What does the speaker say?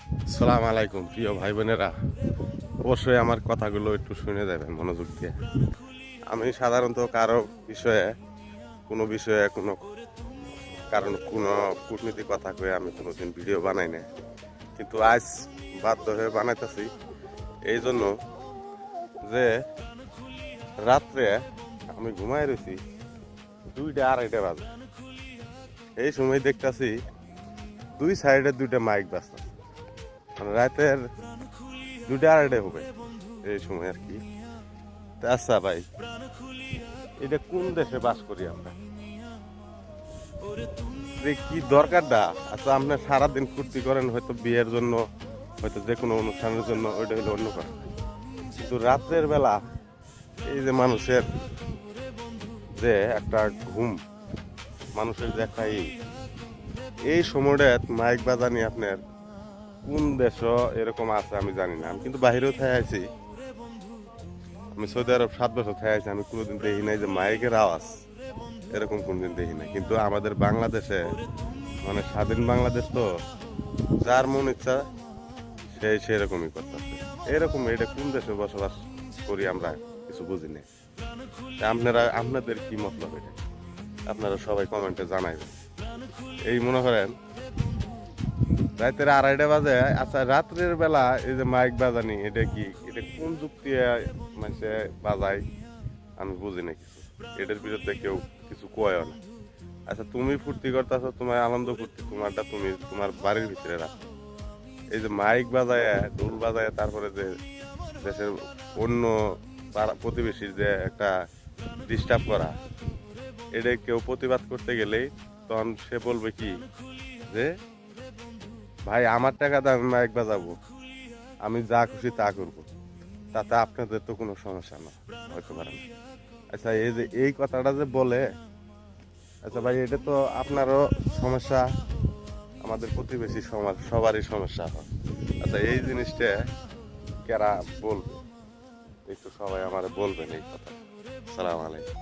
সালাম আলাইকুম প্রিয় ভাই বোনেরা, অবশ্যই আমার কথাগুলো একটু শুনে যাবেন মনোযোগ দিয়ে। আমি সাধারণত কারো বিষয়ে কোনো কারণ কোনো কূটনীতি কথা কয়ে আমি কোনোদিন ভিডিও বানাই না, কিন্তু আজ বাধ্য হয়ে বানাইতেছি। এই জন্য যে রাত্রে আমি ঘুমাই রয়েছি 2টা 2:30 বাজে। এই সময় দেখতেছি দুই সাইডে 2টা মাইক বাজতেছে, মানে রাতের 2টা 2:30 হবে এই সময় আর কি। তা আচ্ছা ভাই, এটা কোন দেশে বাস করি আমরা? যে কি দরকারটা? আচ্ছা, আপনার সারাদিন ফুর্তি করেন হয়তো বিয়ের জন্য, হয়তো যে কোনো অনুষ্ঠানের জন্য, ওইটা হলো অন্য কথা। কিন্তু রাত্রের বেলা এই যে মানুষের যে একটা ঘুম, মানুষের যে একটা এই সময়টা মাইক বাজানি আপনার কোন দেশও এরকম আছে আমি জানি না। আমি কিন্তু বাহিরেও থেকে আছি, আমি সৌদি আরব 7 বছর থেকে আছি, আমি কোনোদিন দেখি নাই যে মাইকের আওয়াজ এরকম কোনদিন দেখি নাই। কিন্তু আমাদের বাংলাদেশে, মানে স্বাধীন বাংলাদেশ তো, যার মন ইচ্ছা সেই সেরকমই করতেছে। এরকম এটা কোন দেশে বসবাস করি আমরা কিছু বুঝি না। আপনাদের কি মতলব এটা? আপনারা সবাই কমেন্টে জানাইবেন। এই মনে করেন রাতের 2:30 বাজে। আচ্ছা, রাত্রের বেলা এই যে মাইক বাজানি, এটা কি, এটা কোন যুক্তি মানুষে বাজায় আমি বুঝি না কিছু। এটার বিরুদ্ধে কেউ কিছু কয়ও না। আচ্ছা, তুমি ফুর্তি করতেছো, তোমার আনন্দ ফুর্তি তোমারটা তুমি তোমার বাড়ির ভিতরে রাখো। এই যে মাইক বাজায়, ঢোল বাজায়, তারপরে যে দেশের অন্য প্রতিবেশীর যে একটা ডিস্টার্ব করা, এটা কেউ প্রতিবাদ করতে গেলেই তখন সে বলবে কি যে ভাই আমার টাকাতে আমি মাইক বাজাবো, আমি যা খুশি তা করবো, তাতে আপনাদের তো কোনো সমস্যা না হয়তো পারে না। আচ্ছা, এই যে এই কথাটা যে বলে, আচ্ছা ভাই, এটা তো আপনারও সমস্যা, আমাদের প্রতিবেশী সমাজ সবারই সমস্যা হয়। আচ্ছা, এই জিনিসটা কারা বলবে? একটু সবাই আমারে বলবেন এই কথা। সালাম আলাইকুম।